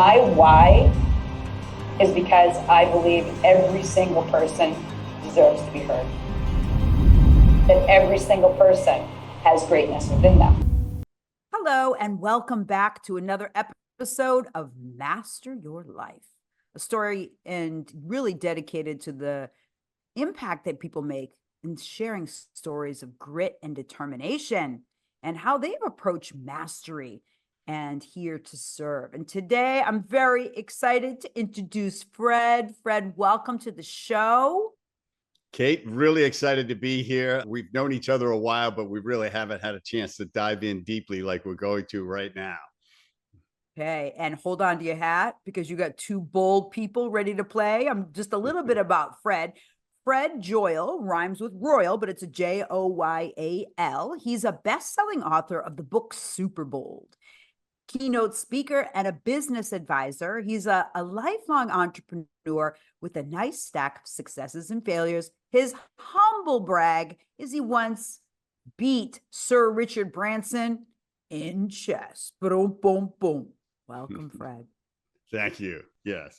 My why is because I believe every single person deserves to be heard. That every single person has greatness within them. Hello, and welcome back to another episode of Master Your Life, a story and really dedicated to the impact that people make in sharing stories of grit and determination and how they've approached mastery and here to serve. And today I'm very excited to introduce Fred. Fred, welcome to the show. Kate, really excited to be here. We've known each other a while, but we really haven't had a chance to dive in deeply like we're going to right now. Okay, and hold on to your hat because you got two bold people ready to play. I'm just a little bit about Fred. Fred Joyal rhymes with royal, but it's a Joyal. He's a best-selling author of the book Superbold, keynote speaker, and a business advisor. He's a lifelong entrepreneur with a nice stack of successes and failures. His humble brag is he once beat Sir Richard Branson in chess. Boom, boom, boom. Welcome, Fred. Thank you. Yes.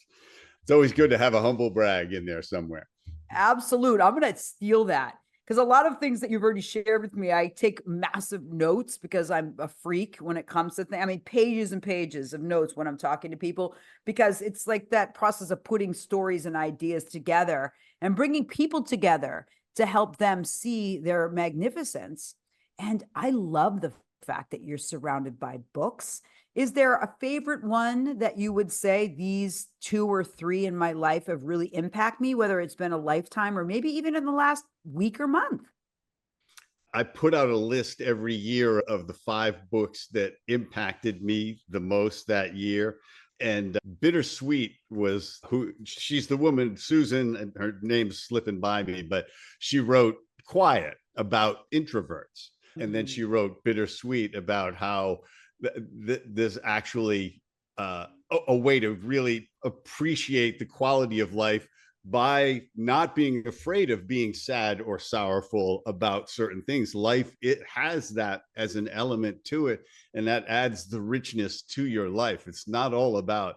It's always good to have a humble brag in there somewhere. Absolute. I'm going to steal that because a lot of things that you've already shared with me, I take massive notes because I'm a freak when it comes to things. I mean, pages and pages of notes when I'm talking to people, because it's like that process of putting stories and ideas together and bringing people together to help them see their magnificence. And I love the fact that you're surrounded by books. Is there a favorite one that you would say these two or three in my life have really impacted me, whether it's been a lifetime or maybe even in the last week or month? I put out a list every year of the 5 books that impacted me the most that year. And Bittersweet was she's the woman, Susan, and her name's slipping by me, but she wrote Quiet about introverts. And then she wrote Bittersweet about how there's actually a way to really appreciate the quality of life by not being afraid of being sad or sorrowful about certain things. Life, it has that as an element to it, and that adds the richness to your life. It's not all about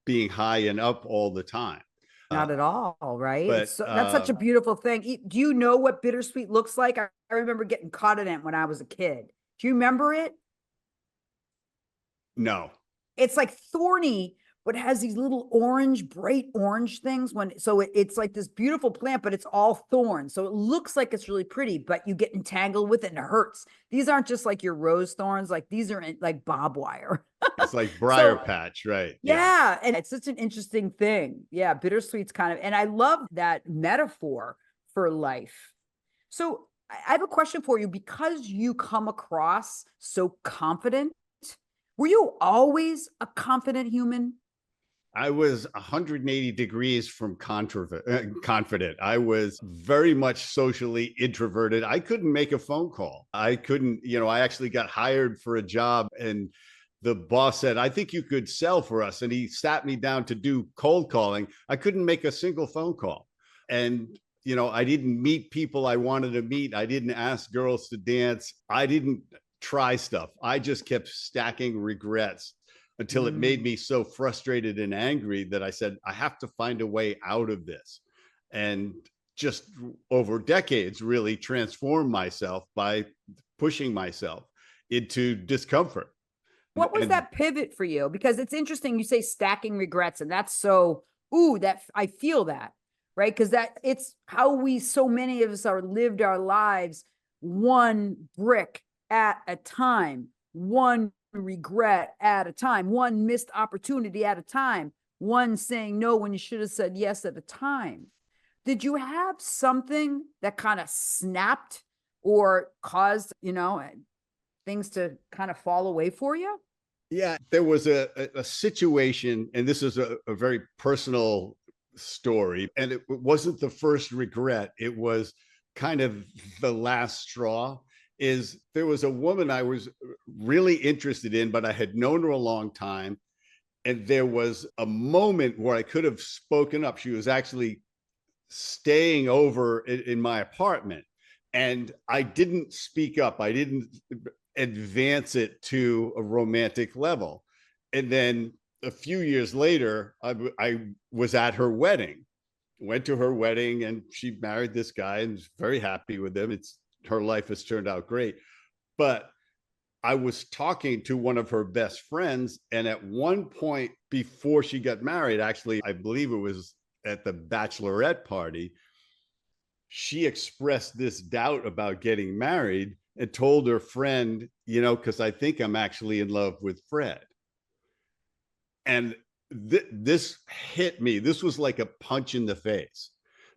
being high and up all the time. Not at all, right? But That's such a beautiful thing. Do you know what bittersweet looks like? I remember getting caught in it when I was a kid. Do you remember it? No. It's like thorny, but it has these little orange, bright orange things. It's like this beautiful plant, but it's all thorns. So it looks like it's really pretty, but you get entangled with it and it hurts. These aren't just like your rose thorns, like these are like barbed wire. It's like briar patch, right? Yeah. And it's such an interesting thing. Yeah. Bittersweet's kind of, and I love that metaphor for life. So I have a question for you because you come across so confident. Were you always a confident human? I was 180 degrees from confident. I was very much socially introverted. I couldn't make a phone call. I couldn't, I actually got hired for a job and the boss said, I think you could sell for us. And he sat me down to do cold calling. I couldn't make a single phone call. And, I didn't meet people I wanted to meet. I didn't ask girls to dance. I didn't try stuff. I just kept stacking regrets until it made me so frustrated and angry that I said, I have to find a way out of this. And just over decades, really transformed myself by pushing myself into discomfort. What was that pivot for you? Because it's interesting. You say stacking regrets, and that's so, that I feel that, right? Because it's how so many of us are lived our lives one brick at a time, one regret at a time, one missed opportunity at a time, one saying no when you should have said yes at a time. Did you have something that kind of snapped or caused, things to kind of fall away for you? Yeah, there was a situation, and this is a very personal story, and it wasn't the first regret. It was kind of the last straw. Is there was a woman I was really interested in, but I had known her a long time. And there was a moment where I could have spoken up. She was actually staying over in my apartment. And I didn't speak up. I didn't advance it to a romantic level. And then a few years later, I was at her wedding, went to her wedding, and she married this guy and was very happy with him. Her life has turned out great. But I was talking to one of her best friends, and at one point before she got married, actually, I believe it was at the bachelorette party, she expressed this doubt about getting married and told her friend, because I think I'm actually in love with Fred. And this hit me. This was like a punch in the face,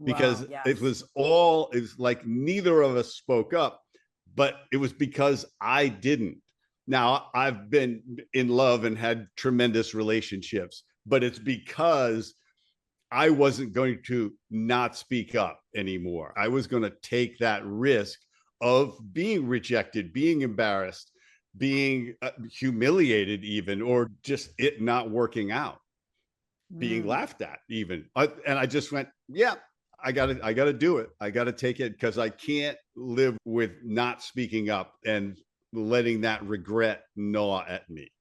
because Wow, yes. it was like neither of us spoke up, but it was because I didn't. Now, I've been in love and had tremendous relationships, but it's because I wasn't going to not speak up anymore. I was going to take that risk of being rejected, being embarrassed, being humiliated even, or just it not working out, being laughed at even. And I just went, yeah, I gotta do it. I gotta take it, because I can't live with not speaking up and letting that regret gnaw at me.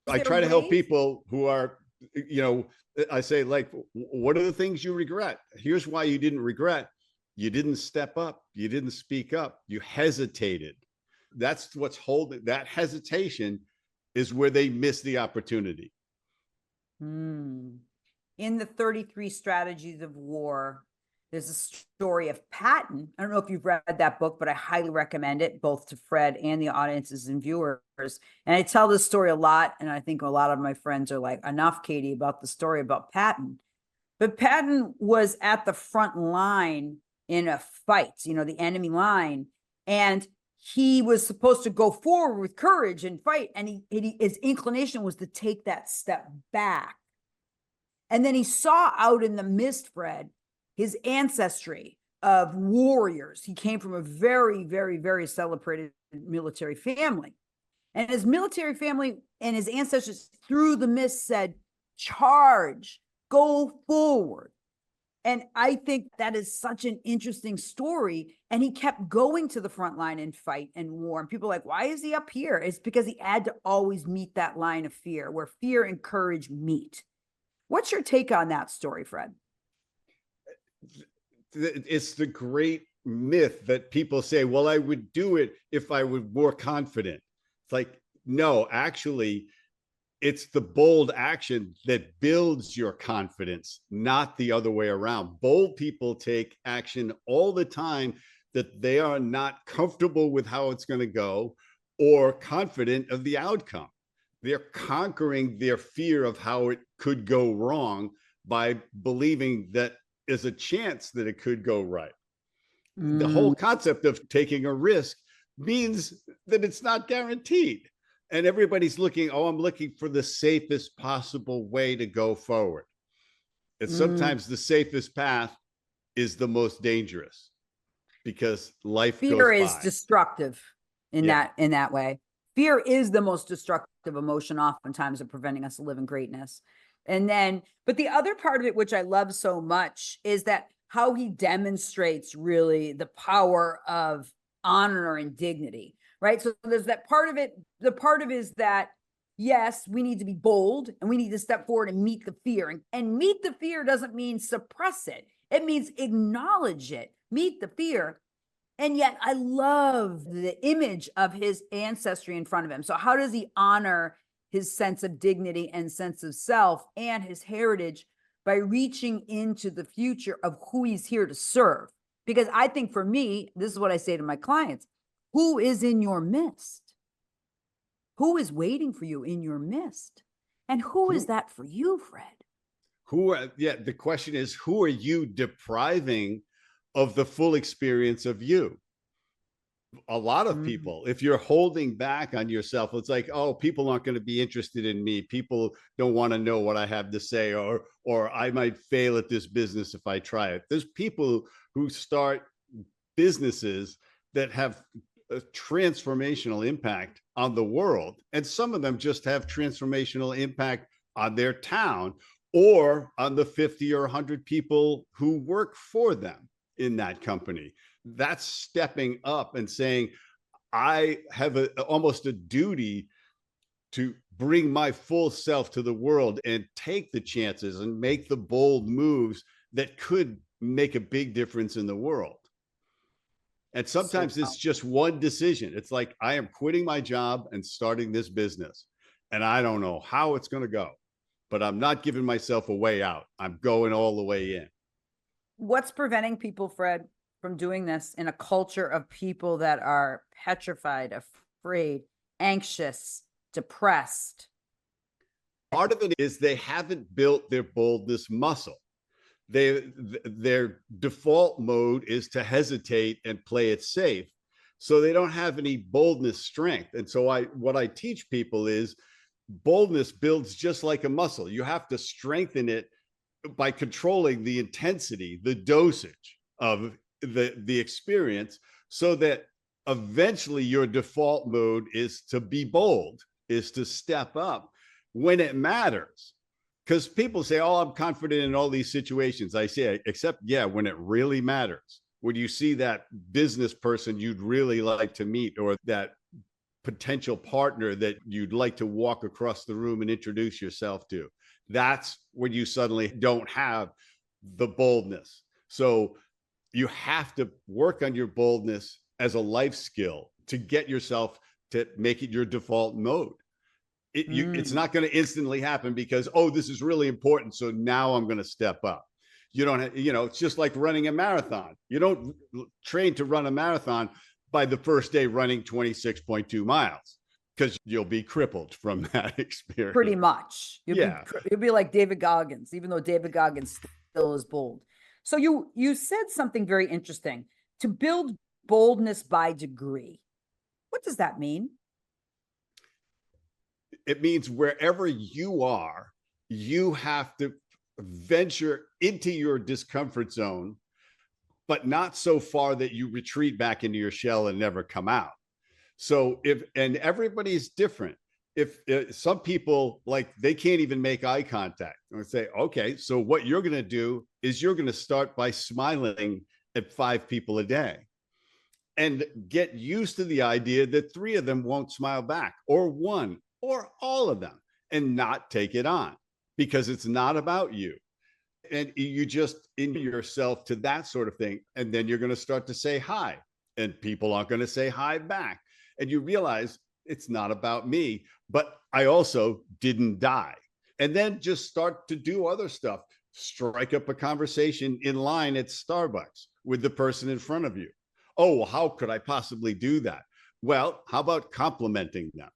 I try to help people who are, I say, like, what are the things you regret? Here's why you didn't regret. You didn't step up. You didn't speak up. You hesitated. That's what's holding. That hesitation is where they miss the opportunity. In the 33 Strategies of War, there's a story of Patton. I don't know if you've read that book, but I highly recommend it, both to Fred and the audiences and viewers. And I tell this story a lot, and I think a lot of my friends are like, enough, Katie, about the story about Patton. But Patton was at the front line in a fight, the enemy line, and he was supposed to go forward with courage and fight, and his inclination was to take that step back. And then he saw out in the mist, Fred, his ancestry of warriors. He came from a very, very, very celebrated military family. And his military family and his ancestors through the mist said, charge, go forward. And I think that is such an interesting story. And he kept going to the front line and fight and war. And people are like, why is he up here? It's because he had to always meet that line of fear, where fear and courage meet. What's your take on that story, Fred? It's the great myth that people say, well, I would do it if I were more confident. It's like, no, actually, it's the bold action that builds your confidence, not the other way around. Bold people take action all the time that they are not comfortable with how it's going to go or confident of the outcome. They're conquering their fear of how it could go wrong by believing that there's a chance that it could go right. The whole concept of taking a risk means that it's not guaranteed. And everybody's looking, I'm looking for the safest possible way to go forward. And sometimes the safest path is the most dangerous, because life fear goes is by. Destructive in that way. Fear is the most destructive emotion, oftentimes, of preventing us to live in greatness. And then, but the other part of it, which I love so much, is that how he demonstrates really the power of honor and dignity, right? So there's that part of it. The part of it is that, yes, we need to be bold and we need to step forward and meet the fear. And meet the fear doesn't mean suppress it. It means acknowledge it, meet the fear. And yet I love the image of his ancestry in front of him. So how does he honor his sense of dignity and sense of self and his heritage? By reaching into the future of who he's here to serve. Because I think for me, this is what I say to my clients: who is in your midst? Who is waiting for you in your midst? And who is that for you, Fred? The question is, who are you depriving of the full experience of you? A lot of people, if you're holding back on yourself, it's like, oh, people aren't going to be interested in me. People don't want to know what I have to say, or I might fail at this business if I try it. There's people who start businesses that have a transformational impact on the world. And some of them just have transformational impact on their town or on the 50 or 100 people who work for them in that company. That's stepping up and saying, I have almost a duty to bring my full self to the world and take the chances and make the bold moves that could make a big difference in the world. And sometimes it's just one decision. It's like, I am quitting my job and starting this business. And I don't know how it's going to go, but I'm not giving myself a way out. I'm going all the way in. What's preventing people, Fred, from doing this in a culture of people that are petrified, afraid, anxious, depressed? Part of it is they haven't built their boldness muscle. Their default mode is to hesitate and play it safe. So they don't have any boldness strength. And so what I teach people is boldness builds just like a muscle. You have to strengthen it by controlling the intensity, the dosage of the experience, so that eventually your default mode is to be bold, is to step up when it matters. Because people say, oh, I'm confident in all these situations. I say, except, yeah, when it really matters, when you see that business person you'd really like to meet, or that potential partner that you'd like to walk across the room and introduce yourself to, that's when you suddenly don't have the boldness. So you have to work on your boldness as a life skill to get yourself to make it your default mode. It's not going to instantly happen because, oh, this is really important, so now I'm going to step up. You don't, it's just like running a marathon. You don't train to run a marathon by the first day running 26.2 miles, because you'll be crippled from that experience. Pretty much. You'll be like David Goggins, even though David Goggins still is bold. So you said something very interesting, to build boldness by degree. What does that mean? It means wherever you are, you have to venture into your discomfort zone, but not so far that you retreat back into your shell and never come out. So and everybody's different. If some people, like, they can't even make eye contact, and I say, okay, so what you're going to do is you're going to start by smiling at 5 people a day, and get used to the idea that 3 of them won't smile back, or 1, or all of them, and not take it on, because it's not about you. And you just in yourself to that sort of thing. And then you're going to start to say hi, and people aren't going to say hi back. And you realize it's not about me, but I also didn't die. And then just start to do other stuff. Strike up a conversation in line at Starbucks with the person in front of you. Oh, well, how could I possibly do that? Well, how about complimenting them?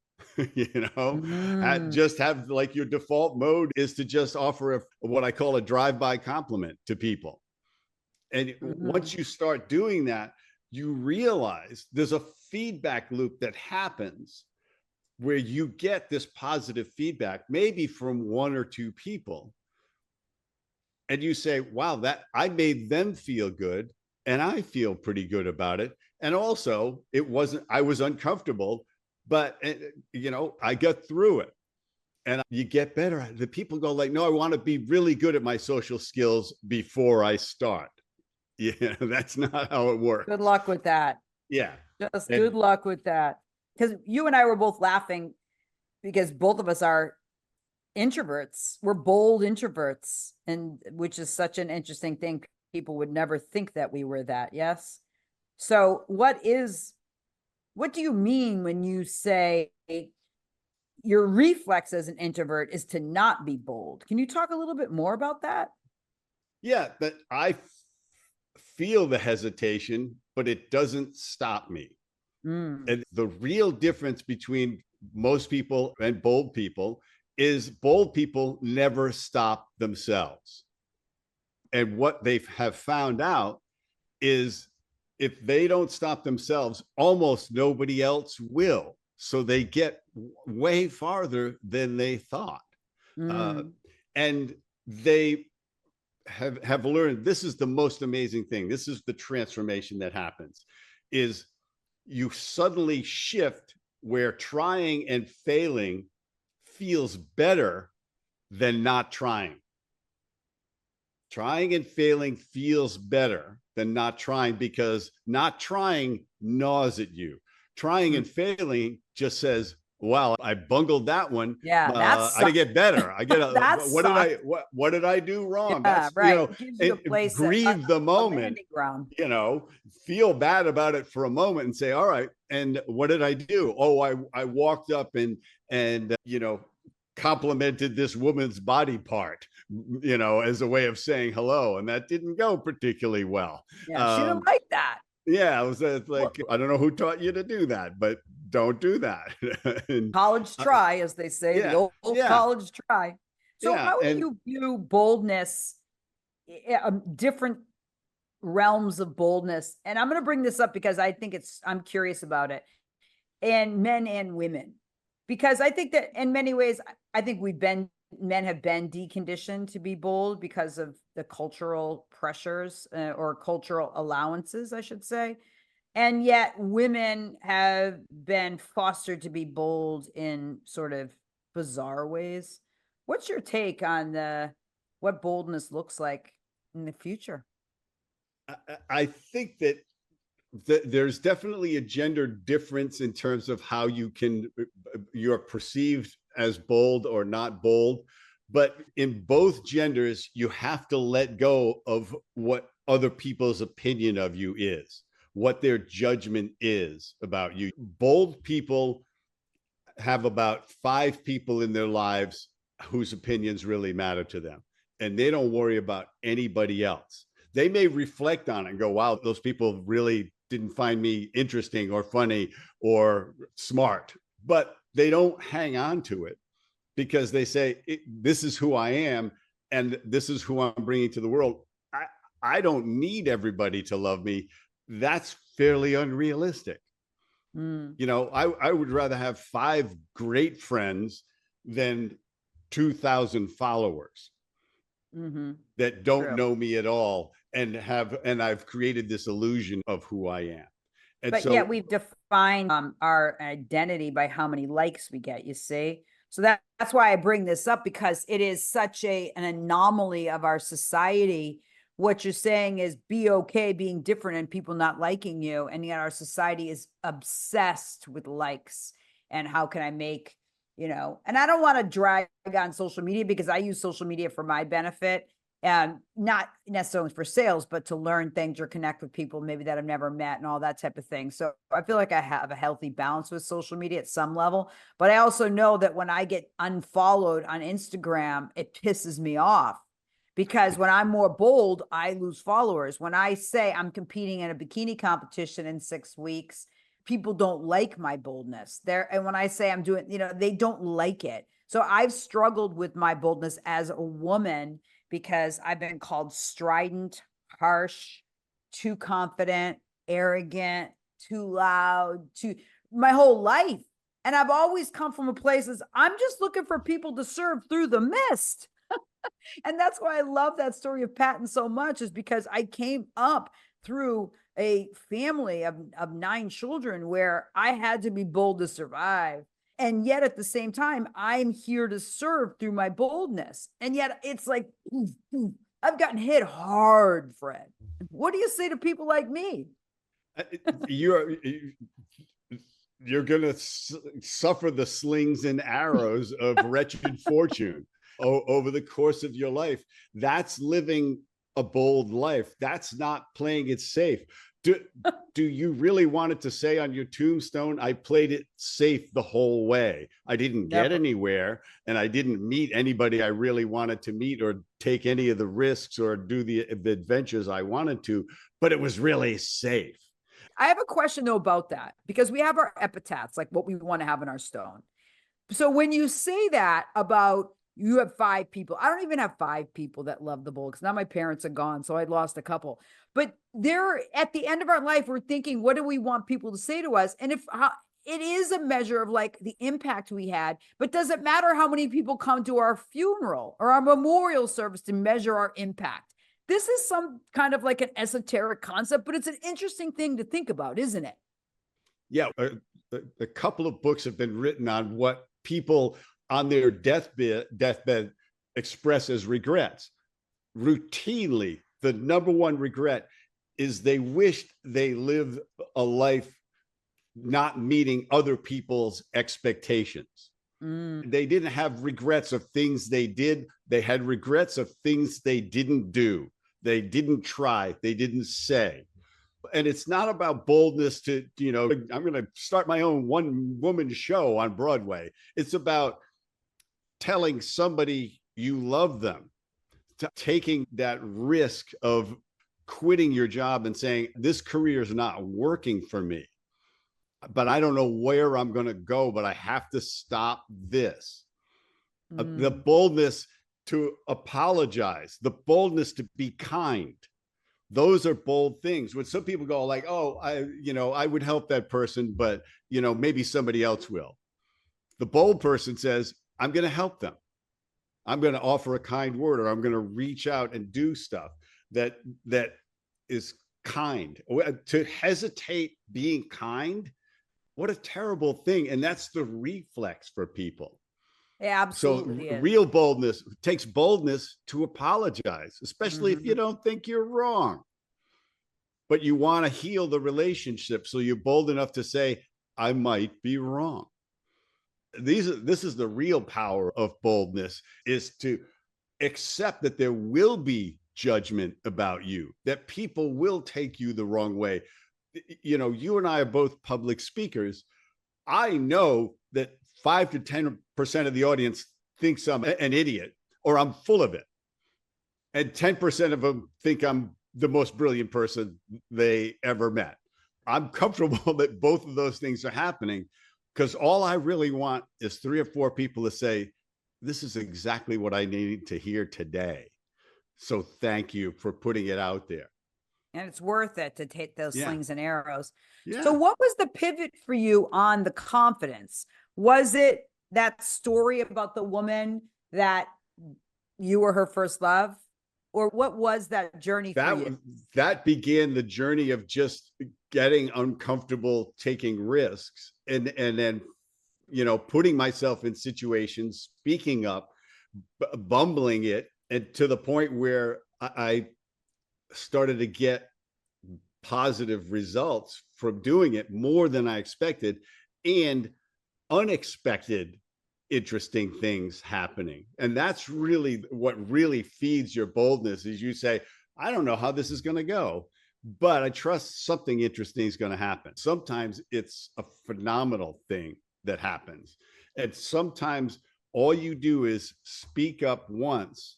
Just have, like, your default mode is to just offer what I call a drive-by compliment to people. And once you start doing that, you realize there's a feedback loop that happens where you get this positive feedback, maybe from 1 or 2 people. And you say, wow, that I made them feel good, and I feel pretty good about it. And also, I was uncomfortable, but I got through it. And you get better at it. The people go like, no, I want to be really good at my social skills before I start. That's not how it works. Good luck with that. Yeah. Good luck with that. Because you and I were both laughing because both of us are introverts. We're bold introverts, and which is such an interesting thing. People would never think that we were that. Yes. So what do you mean when you say your reflex as an introvert is to not be bold? Can you talk a little bit more about that? Yeah, but I feel the hesitation, but it doesn't stop me. And the real difference between most people and bold people is bold people never stop themselves. And what they have found out is if they don't stop themselves, almost nobody else will. So they get way farther than they thought. And they have learned, this is the most amazing thing. This is the transformation that happens, is you suddenly shift where trying and failing feels better than not trying. Trying and failing feels better than not trying, because not trying gnaws at you. Trying and failing just says, Wow, I bungled that one. Yeah, I gotta get better. I get that what did I do wrong? Yeah, That's, right. It gives you a place, grieve the a moment, landing ground. feel bad about it for a moment and say, all right, and what did I do? Oh, I walked up and complimented this woman's body part, as a way of saying hello, and that didn't go particularly well. Yeah, she didn't like that. Yeah, I was like, I don't know who taught you to do that, but don't do that. And, college try, as they say, the yeah, old yeah, college try. So yeah, how do and you view boldness, different realms of boldness? And I'm going to bring this up because I'm curious about it, and men and women, because I think that in many ways, I think men have been deconditioned to be bold because of the cultural pressures, or cultural allowances, I should say. And yet women have been fostered to be bold in sort of bizarre ways. What's your take on what boldness looks like in the future? I think that there's definitely a gender difference in terms of how you're perceived as bold or not bold. But in both genders, you have to let go of what other people's opinion of you is, what their judgment is about you. Bold people have about 5 people in their lives whose opinions really matter to them, and they don't worry about anybody else. They may reflect on it and go, wow, those people really didn't find me interesting or funny or smart, but they don't hang on to it because they say, this is who I am and this is who I'm bringing to the world. I don't need everybody to love me. That's fairly unrealistic. I would rather have 5 great friends than 2,000 followers that don't know me at all and I've created this illusion of who I am. And but yet we've defined our identity by how many likes we get, you see? So that's why I bring this up, because it is such an anomaly of our society. What you're saying is be okay being different and people not liking you. And yet our society is obsessed with likes and how can I make, and I don't want to drag on social media because I use social media for my benefit, and not necessarily for sales, but to learn things or connect with people maybe that I've never met and all that type of thing. So I feel like I have a healthy balance with social media at some level, but I also know that when I get unfollowed on Instagram, it pisses me off, because when I'm more bold, I lose followers. When I say I'm competing in a bikini competition in 6 weeks, people don't like my boldness there. And when I say I'm doing, they don't like it. So I've struggled with my boldness as a woman because I've been called strident, harsh, too confident, arrogant, too loud, my whole life. And I've always come from a place as I'm just looking for people to serve through the mist. And that's why I love that story of Patton so much, is because I came up through a family of 9 children where I had to be bold to survive. And yet at the same time, I'm here to serve through my boldness. And yet it's like, I've gotten hit hard, Fred. What do you say to people like me? You're going to suffer the slings and arrows of wretched fortune over the course of your life. That's living a bold life. That's not playing it safe. Do you really want it to say on your tombstone, I played it safe the whole way? I didn't get anywhere, and I didn't meet anybody I really wanted to meet or take any of the risks or do the adventures I wanted to, but it was really safe. I have a question though about that, because we have our epitaphs, like what we want to have in our stone. So when you say that about you have 5 people, I don't even have 5 people that love the bold, because now my parents are gone, so I'd lost a couple. But they're at the end of our life, we're thinking, what do we want people to say to us? And it is a measure of like the impact we had, but does it matter how many people come to our funeral or our memorial service to measure our impact? This is some kind of like an esoteric concept, but it's an interesting thing to think about, isn't it? Yeah. A couple of books have been written on what people on their deathbed express as regrets. Routinely, the number one regret is they wished they lived a life not meeting other people's expectations. Mm. They didn't have regrets of things they did. They had regrets of things they didn't do. They didn't try. They didn't say. And it's not about boldness to, I'm going to start my own one woman show on Broadway. It's about telling somebody you love them, taking that risk of quitting your job and saying, this career is not working for me, but I don't know where I'm going to go, but I have to stop this. The boldness to apologize, the boldness to be kind. Those are bold things. When some people go like, oh, I would help that person, but, maybe somebody else will. The bold person says, I'm going to help them. I'm going to offer a kind word, or I'm going to reach out and do stuff that is kind. To hesitate being kind, what a terrible thing. And that's the reflex for people. Yeah, absolutely. So real boldness takes boldness to apologize, especially if you don't think you're wrong, but you want to heal the relationship. So you're bold enough to say, I might be wrong. This is the real power of boldness, is to accept that there will be judgment about you, that people will take you the wrong way. You and I are both public speakers. I know that 5 to 10% of the audience thinks I'm an idiot or I'm full of it. And 10% of them think I'm the most brilliant person they ever met. I'm comfortable that both of those things are happening, because all I really want is 3 or 4 people to say, this is exactly what I needed to hear today. So thank you for putting it out there. And it's worth it to take those slings and arrows. Yeah. So what was the pivot for you on the confidence? Was it that story about the woman that you were her first love? Or what was that journey for you? That began the journey of just getting uncomfortable, taking risks, and then, putting myself in situations, speaking up, bumbling it, and to the point where I started to get positive results from doing it, more than I expected, and unexpected interesting things happening. And that's really what really feeds your boldness, is you say, I don't know how this is going to go, but I trust something interesting is going to happen. Sometimes it's a phenomenal thing that happens. And sometimes all you do is speak up once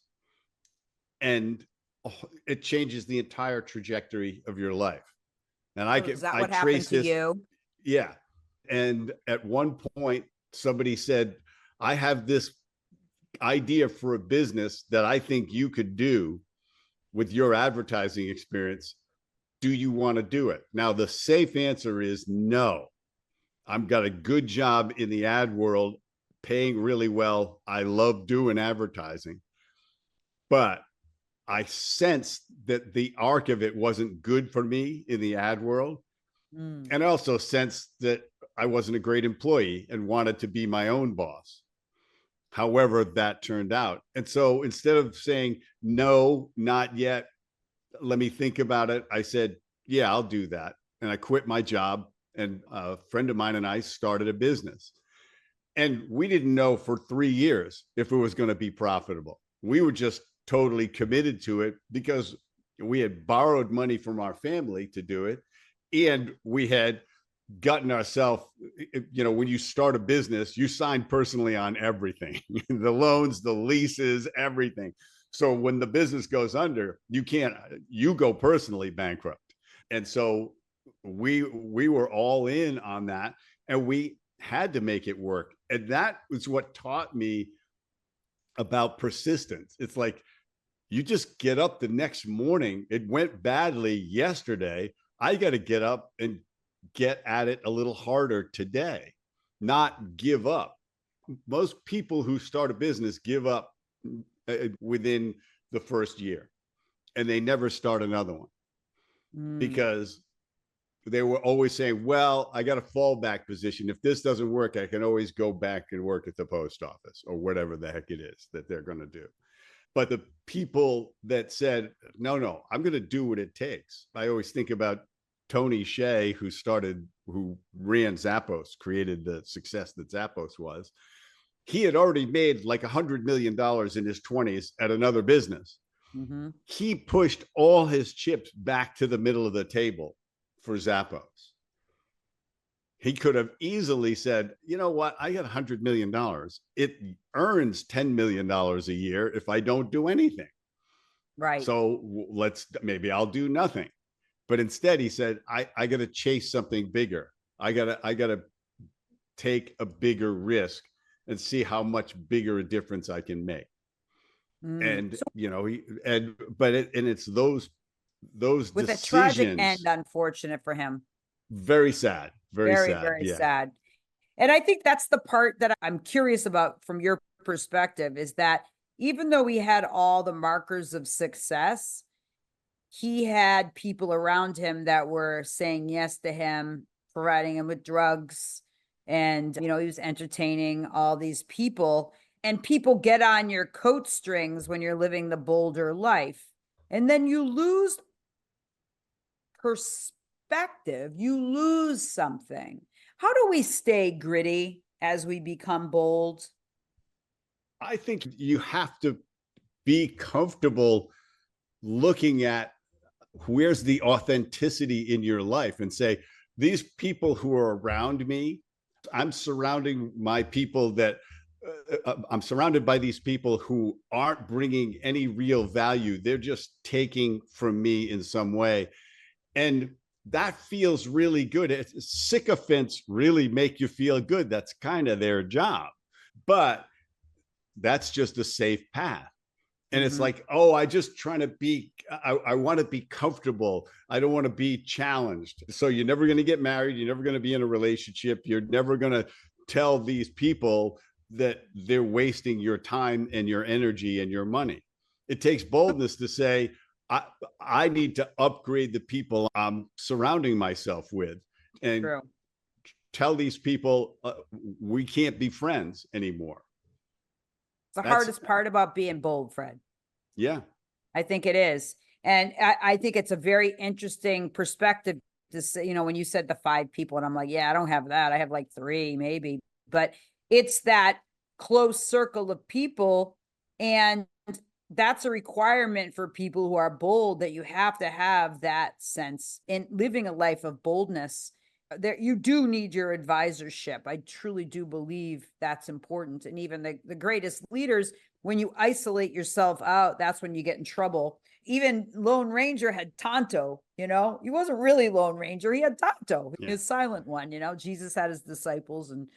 and it changes the entire trajectory of your life. And Is that what happened to you? Yeah. And at one point, somebody said, I have this idea for a business that I think you could do with your advertising experience. Do you want to do it? Now, the safe answer is no. I've got a good job in the ad world, paying really well. I love doing advertising, but I sensed that the arc of it wasn't good for me in the ad world. And I also sensed that I wasn't a great employee and wanted to be my own boss. However, that turned out. And so instead of saying, no, not yet, let me think about it, I said, yeah, I'll do that. And I quit my job. And a friend of mine and I started a business. And we didn't know for 3 years if it was going to be profitable. We were just totally committed to it because we had borrowed money from our family to do it. And we had gotten ourselves, when you start a business, you sign personally on everything, the loans, the leases, everything. So when the business goes under, you go personally bankrupt. And so we were all in on that, and we had to make it work. And that was what taught me about persistence. It's like, you just get up the next morning. It went badly yesterday. I got to get up and get at it a little harder today, not give up. Most people who start a business give up within the first year, and they never start another one because they were always saying, well, I got a fallback position. If this doesn't work, I can always go back and work at the post office or whatever the heck it is that they're going to do. But the people that said, no, I'm going to do what it takes. I always think about Tony Hsieh, who ran Zappos, created the success that Zappos was. He had already made like $100 million in his 20s at another business. Mm-hmm. He pushed all his chips back to the middle of the table for Zappos. He could have easily said, you know what, I got $100 million. It earns $10 million a year if I don't do anything. Right. So maybe I'll do nothing. But instead he said, I got to chase something bigger. I gotta take a bigger risk and see how much bigger a difference I can make. And it's those with decisions. a tragic end, unfortunate for him. Very sad. Very sad. Very yeah. sad. And I think that's the part that I'm curious about from your perspective, is that even though he had all the markers of success, he had people around him that were saying yes to him, providing him with drugs. And, he was entertaining all these people, and people get on your coat strings when you're living the bolder life. And then you lose perspective, you lose something. How do we stay gritty as we become bold? I think you have to be comfortable looking at where's the authenticity in your life and say, these people who are around me, I'm surrounding my people that I'm surrounded by these people who aren't bringing any real value. They're just taking from me in some way. And that feels really good. Sycophants really make you feel good. That's kind of their job, but that's just a safe path. And it's like, oh, I just trying to be, I want to be comfortable. I don't want to be challenged. So you're never going to get married. You're never going to be in a relationship. You're never going to tell these people that they're wasting your time and your energy and your money. It takes boldness to say, I need to upgrade the people I'm surrounding myself with, and tell these people we can't be friends anymore. It's the hardest part about being bold, Fred. Yeah. I think it is. And I think it's a very interesting perspective to say, when you said the 5 people, and I'm like, yeah, I don't have that. I have like 3 maybe, but it's that close circle of people. And that's a requirement for people who are bold, that you have to have that sense in living a life of boldness. There, you do need your advisorship. I truly do believe that's important. And even the greatest leaders, when you isolate yourself out, that's when you get in trouble. Even Lone Ranger had Tonto, he wasn't really Lone Ranger. He had Tonto, his silent one, Jesus had his disciples, and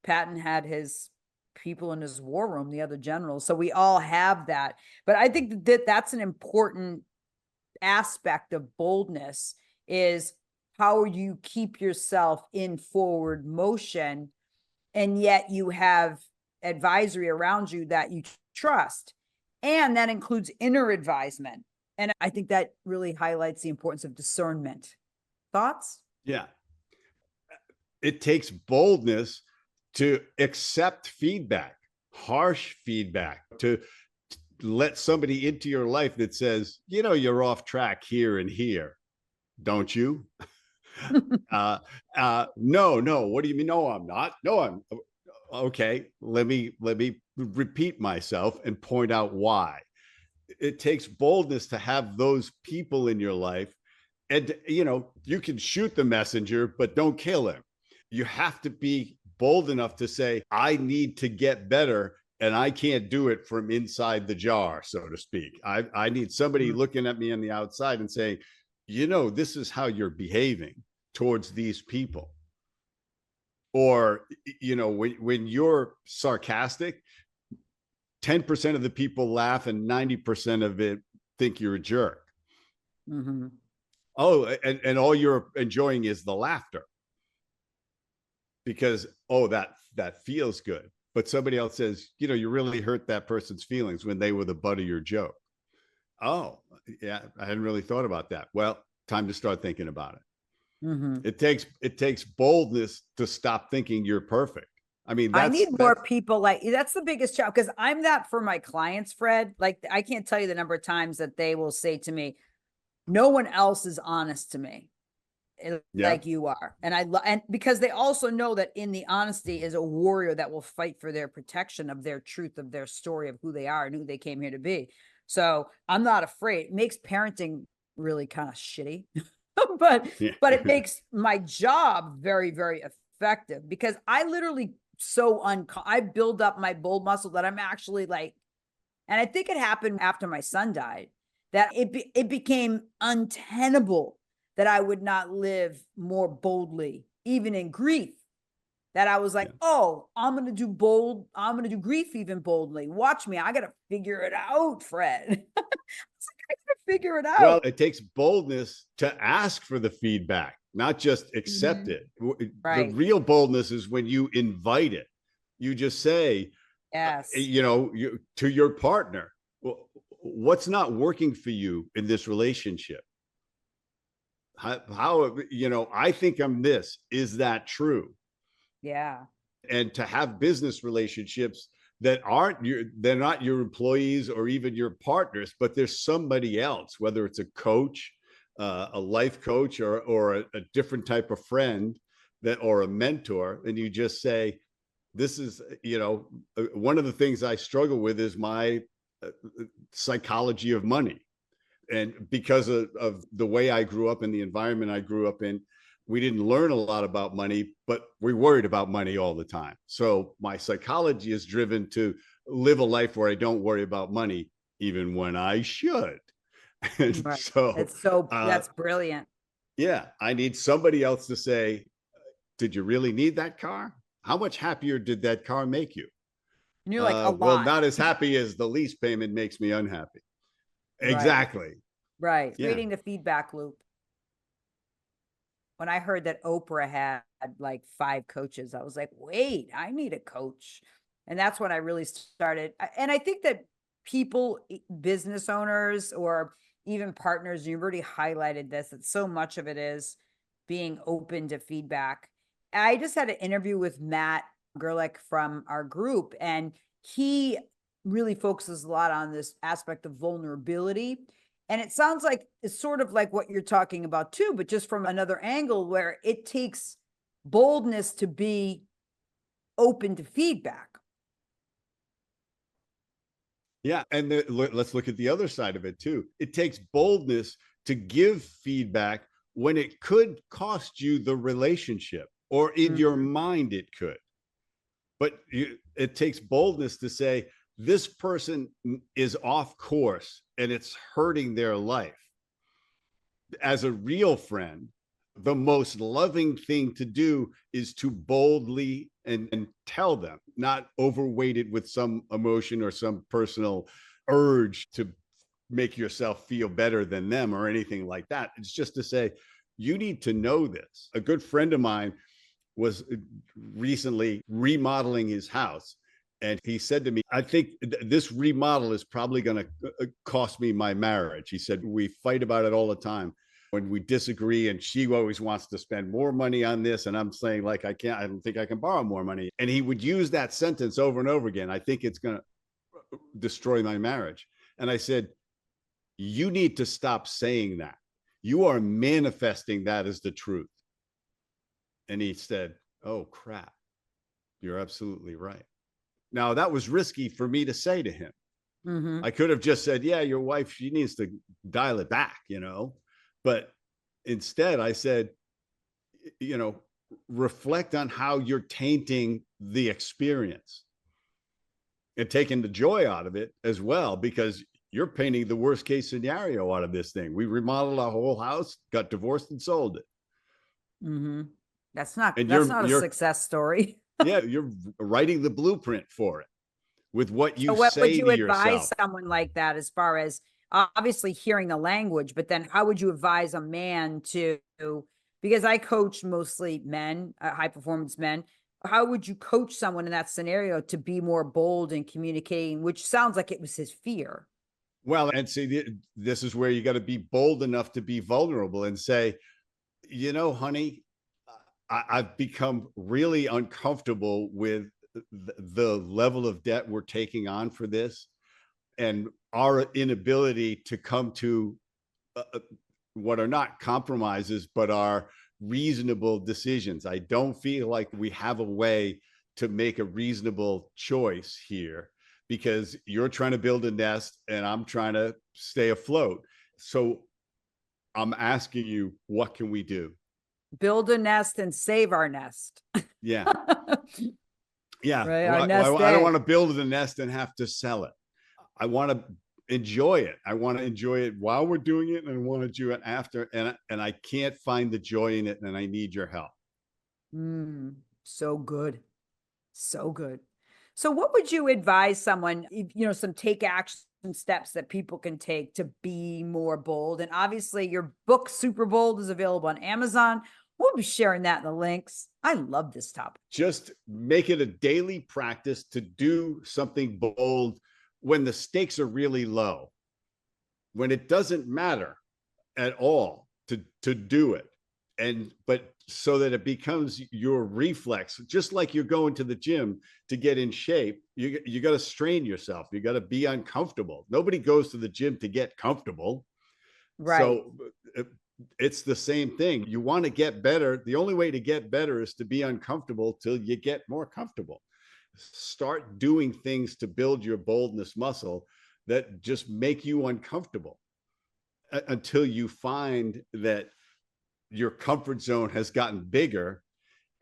Patton had his people in his war room, the other generals. So we all have that. But I think that that's an important aspect of boldness, is how you keep yourself in forward motion, and yet you have advisory around you that you trust. And that includes inner advisement. And I think that really highlights the importance of discernment. Thoughts? Yeah. It takes boldness to accept feedback, harsh feedback, to let somebody into your life that says, you're off track here and here, don't you? No, what do you mean? No, I'm not. No, I'm okay. Let me repeat myself and point out why. It takes boldness to have those people in your life. And, you can shoot the messenger, but don't kill him. You have to be bold enough to say, I need to get better, and I can't do it from inside the jar, so to speak. I need somebody looking at me on the outside and saying, this is how you're behaving towards these people. Or, when you're sarcastic, 10% of the people laugh and 90% of it think you're a jerk. Mm-hmm. Oh, and all you're enjoying is the laughter. Because, that feels good. But somebody else says, you really hurt that person's feelings when they were the butt of your joke. Oh, yeah, I hadn't really thought about that. Well, time to start thinking about it. Mm-hmm. It takes boldness to stop thinking you're perfect. I mean, I need more people like, that's the biggest challenge, because I'm that for my clients, Fred. Like, I can't tell you the number of times that they will say to me, no one else is honest to me. Yeah. like you are. And and because they also know that in the honesty is a warrior that will fight for their protection of their truth, of their story, of who they are and who they came here to be. So I'm not afraid. It makes parenting really kind of shitty, but Yeah. it makes my job very, very effective, because I literally I build up my bold muscle that I'm actually like, and I think it happened after my son died, that it became untenable that I would not live more boldly, even in grief. That I was like, Yeah. oh, I'm going to do grief even boldly. Watch me. I got to figure it out, Fred. I was like, I got to figure it out. Well, it takes boldness to ask for the feedback, not just accept it. The Right. real boldness is when you invite it. You just say, Yes. to your partner, well, what's not working for you in this relationship? How I think I'm this. Is that true? Yeah. And to have business relationships that they're not your employees or even your partners, but there's somebody else, whether it's a coach, a life coach, or a different type of friend or a mentor, and you just say, this is, one of the things I struggle with is my psychology of money. And because of the way I grew up and the environment I grew up in, we didn't learn a lot about money, but we worried about money all the time. So my psychology is driven to live a life where I don't worry about money, even when I should. And Right. so That's brilliant. yeah, I need somebody else to say, did you really need that car? How much happier did that car make you? And you're like, a Well, lot. not as happy as the lease payment makes me unhappy. Right. Exactly. Right. Yeah. Creating the feedback loop. When I heard that Oprah had like 5 coaches, I was like, wait, I need a coach. And that's when I really started. And I think that people, business owners, or even partners, you've already highlighted this, that so much of it is being open to feedback. I just had an interview with Matt Gerlich from our group, and he really focuses a lot on this aspect of vulnerability. And it sounds like it's sort of like what you're talking about too, but just from another angle, where it takes boldness to be open to feedback. Yeah. And let's look at the other side of it too. It takes boldness to give feedback when it could cost you the relationship, or in your mind it could. But it takes boldness to say, this person is off course and it's hurting their life. As a real friend, the most loving thing to do is to boldly and tell them, not overweighted with some emotion or some personal urge to make yourself feel better than them or anything like that. It's just to say, you need to know this. A good friend of mine was recently remodeling his house. And he said to me, I think this remodel is probably going to cost me my marriage. He said, we fight about it all the time when we disagree. And she always wants to spend more money on this. And I'm saying, like, I don't think I can borrow more money. And he would use that sentence over and over again. I think it's going to destroy my marriage. And I said, you need to stop saying that. You are manifesting that as the truth. And he said, oh, crap, you're absolutely right. Now, that was risky for me to say to him. Mm-hmm. I could have just said, yeah, your wife, she needs to dial it back, But instead, I said, reflect on how you're tainting the experience and taking the joy out of it as well, because you're painting the worst case scenario out of this thing. We remodeled our whole house, got divorced, and sold it. Mm-hmm. That's not a success story. Yeah, you're writing the blueprint for it with what you So what say would you to advise yourself. someone like that, as far as obviously hearing the language, but then how would you advise a man to, because I coach mostly men, high performance men, how would you coach someone in that scenario to be more bold in communicating, which sounds like it was his fear? Well, and see, this is where you got to be bold enough to be vulnerable and say, honey, I've become really uncomfortable with the level of debt we're taking on for this, and our inability to come to what are not compromises, but are reasonable decisions. I don't feel like we have a way to make a reasonable choice here, because you're trying to build a nest and I'm trying to stay afloat. So I'm asking you, what can we do? Build a nest and save our nest. Yeah. Yeah. Right. Our nest I don't egg. want to build the nest and have to sell it. I want to enjoy it. I want to enjoy it while we're doing it, and I want to do it after. And I can't find the joy in it, and I need your help. So good. So good. So what would you advise someone, some take action steps that people can take to be more bold? And obviously your book, Superbold, is available on Amazon. We'll be sharing that in the links. I love this topic. Just make it a daily practice to do something bold when the stakes are really low, when it doesn't matter at all to do it. But so that it becomes your reflex, just like you're going to the gym to get in shape, you got to strain yourself. You got to be uncomfortable. Nobody goes to the gym to get comfortable. Right. So it's the same thing. You want to get better. The only way to get better is to be uncomfortable till you get more comfortable. Start doing things to build your boldness muscle that just make you uncomfortable until you find that your comfort zone has gotten bigger,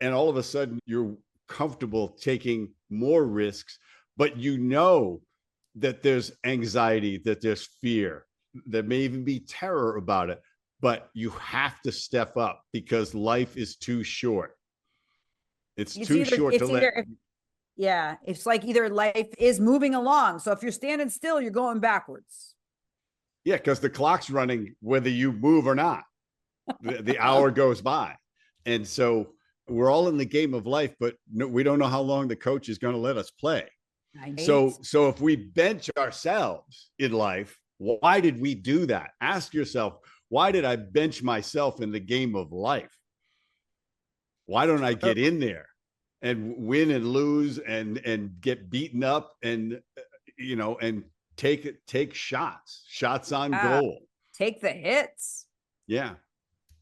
and all of a sudden you're comfortable taking more risks, but you know that there's anxiety, that there's fear, there may even be terror about it, but you have to step up because life is too short. It's too short to let. Yeah, it's like either life is moving along. So if you're standing still, you're going backwards. Yeah, because the clock's running whether you move or not. The hour goes by. And so we're all in the game of life, but we don't know how long the coach is going to let us play. So if we bench ourselves in life, why did we do that? Ask yourself, why did I bench myself in the game of life? Why don't I get in there and win and lose and get beaten up and take shots on goal. Take the hits. Yeah.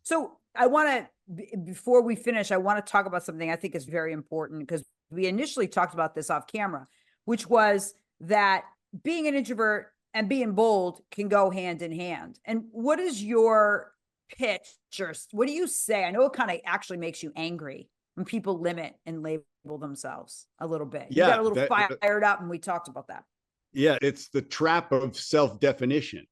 So I want to, before we finish, I want to talk about something I think is very important, because we initially talked about this off camera, which was that being an introvert and being bold can go hand in hand. And what is your pitch, or what do you say? I know it kind of actually makes you angry when people limit and label themselves a little bit. You got a little fired up, and we talked about that. Yeah, it's the trap of self-definition.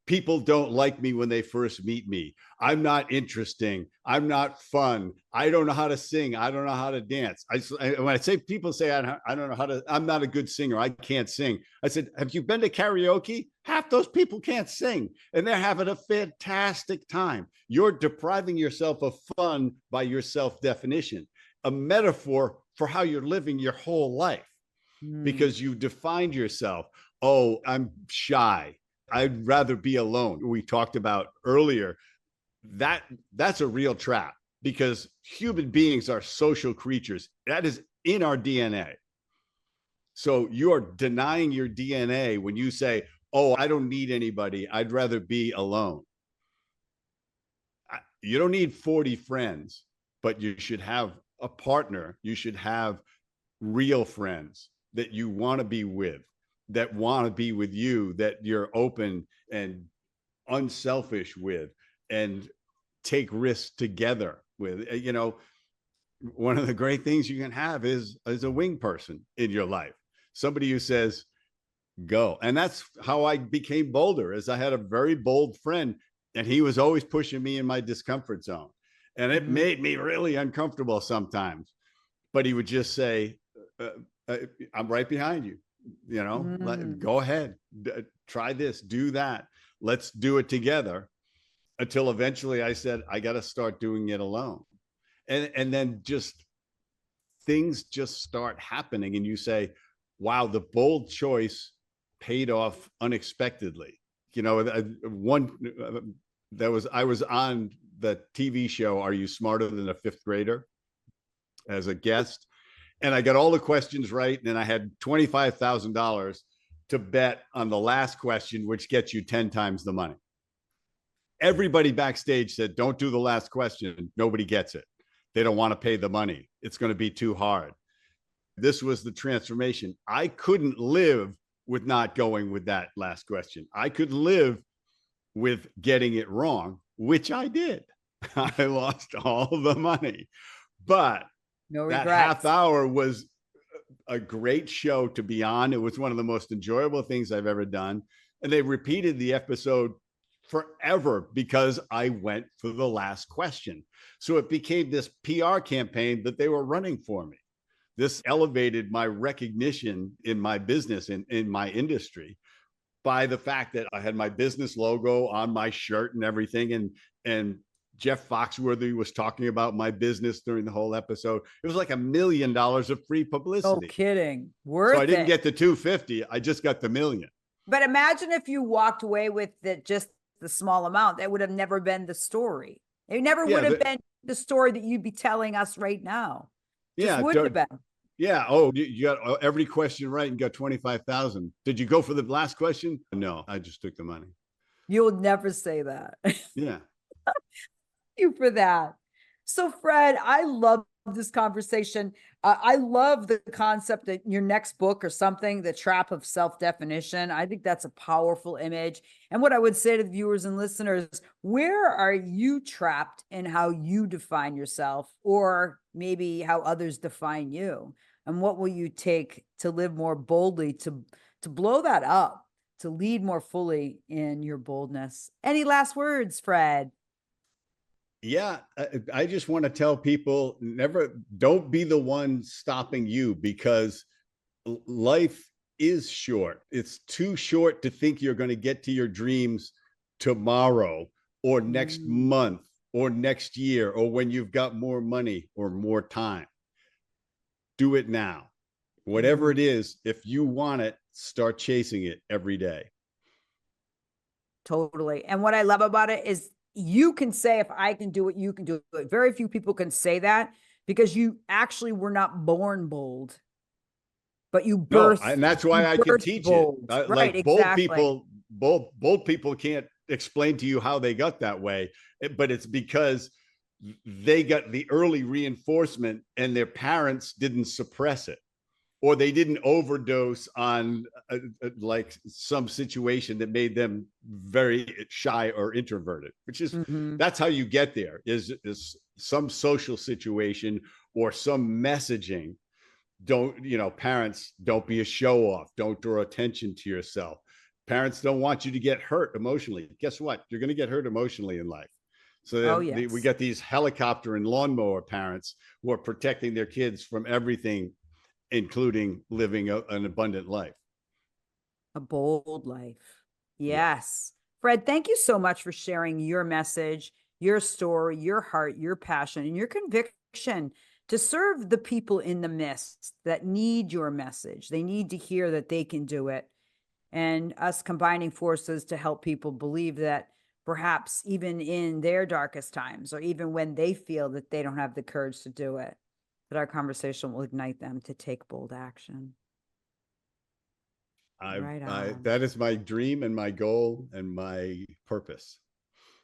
People don't like me when they first meet me. I'm not interesting. I'm not fun. I don't know how to sing. I don't know how to dance. When I say, people say, I don't know how to, I'm not a good singer. I can't sing. I said, have you been to karaoke? Half those people can't sing, and they're having a fantastic time. You're depriving yourself of fun by your self-definition, a metaphor for how you're living your whole life, because you defined yourself. Oh, I'm shy. I'd rather be alone. We talked about earlier, that's a real trap, because human beings are social creatures. That is in our DNA. So you're denying your DNA when you say, oh, I don't need anybody. I'd rather be alone. You don't need 40 friends, but you should have a partner. You should have real friends that you want to be with, that want to be with you, that you're open and unselfish with, and take risks together with. One of the great things you can have is a wing person in your life, somebody who says, go. And that's how I became bolder, as I had a very bold friend, and he was always pushing me in my discomfort zone. And it made me really uncomfortable sometimes, but he would just say, I'm right behind you. Go ahead, try this, do that. Let's do it together, until eventually I said, I got to start doing it alone. And then things just start happening. And you say, wow, the bold choice paid off unexpectedly. I was on the TV show, Are You Smarter Than a Fifth Grader, as a guest. And I got all the questions right. And I had $25,000 to bet on the last question, which gets you 10 times the money. Everybody backstage said, don't do the last question. Nobody gets it. They don't want to pay the money. It's going to be too hard. This was the transformation. I couldn't live with not going with that last question. I could live with getting it wrong, which I did. I lost all the money, but No that regrets. half hour was a great show to be on. It was one of the most enjoyable things I've ever done. And they repeated the episode forever because I went for the last question. So it became this PR campaign that they were running for me. This elevated my recognition in my business, in my industry, by the fact that I had my business logo on my shirt and everything. And Jeff Foxworthy was talking about my business during the whole episode. It was like $1 million of free publicity. No kidding. Worth it. So I didn't get the 250. I just got the $1 million. But imagine if you walked away with just the small amount. That would have never been the story. It never would have been the story that you'd be telling us right now. Just wouldn't have been. Yeah. Oh, you got every question right and got 25,000. Did you go for the last question? No, I just took the money. You'll never say that. Yeah. You for that. So Fred, I love this conversation. I love the concept that your next book or something, The Trap of Self-Definition. I think that's a powerful image. And what I would say to the viewers and listeners, where are you trapped in how you define yourself, or maybe how others define you? And what will you take to live more boldly, to blow that up, to lead more fully in your boldness? Any last words, Fred? Yeah, I just want to tell people, don't be the one stopping you, because life is short. It's too short to think you're going to get to your dreams tomorrow or next month or next year or when you've got more money or more time. Do it now. Whatever it is, if you want it, start chasing it every day. Totally. And what I love about it is you can say, if I can do it, you can do it. Very few people can say that, because you actually were not born bold, but you birthed. No, and that's why I can teach bold. it. Right, like exactly. bold people can't explain to you how they got that way, but it's because they got the early reinforcement and their parents didn't suppress it, or they didn't overdose on like some situation that made them very shy or introverted, which is, that's how you get there, is some social situation or some messaging. Parents, don't be a show off. Don't draw attention to yourself. Parents don't want you to get hurt emotionally. Guess what? You're going to get hurt emotionally in life. So we got these helicopter and lawnmower parents who are protecting their kids from everything, including living an abundant life. A bold life. Yes. Fred, thank you so much for sharing your message, your story, your heart, your passion, and your conviction to serve the people in the midst that need your message. They need to hear that they can do it. And us combining forces to help people believe that perhaps even in their darkest times, or even when they feel that they don't have the courage to do it, that our conversation will ignite them to take bold action. That is my dream and my goal and my purpose.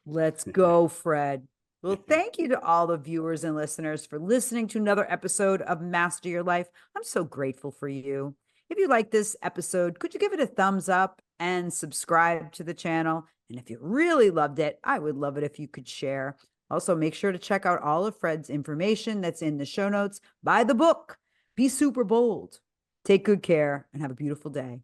Let's go, Fred. Well, thank you to all the viewers and listeners for listening to another episode of Master Your Life. I'm so grateful for you. If you like this episode, could you give it a thumbs up and subscribe to the channel? And if you really loved it, I would love it if you could share. Also, make sure to check out all of Fred's information that's in the show notes. Buy the book. Be super bold. Take good care and have a beautiful day.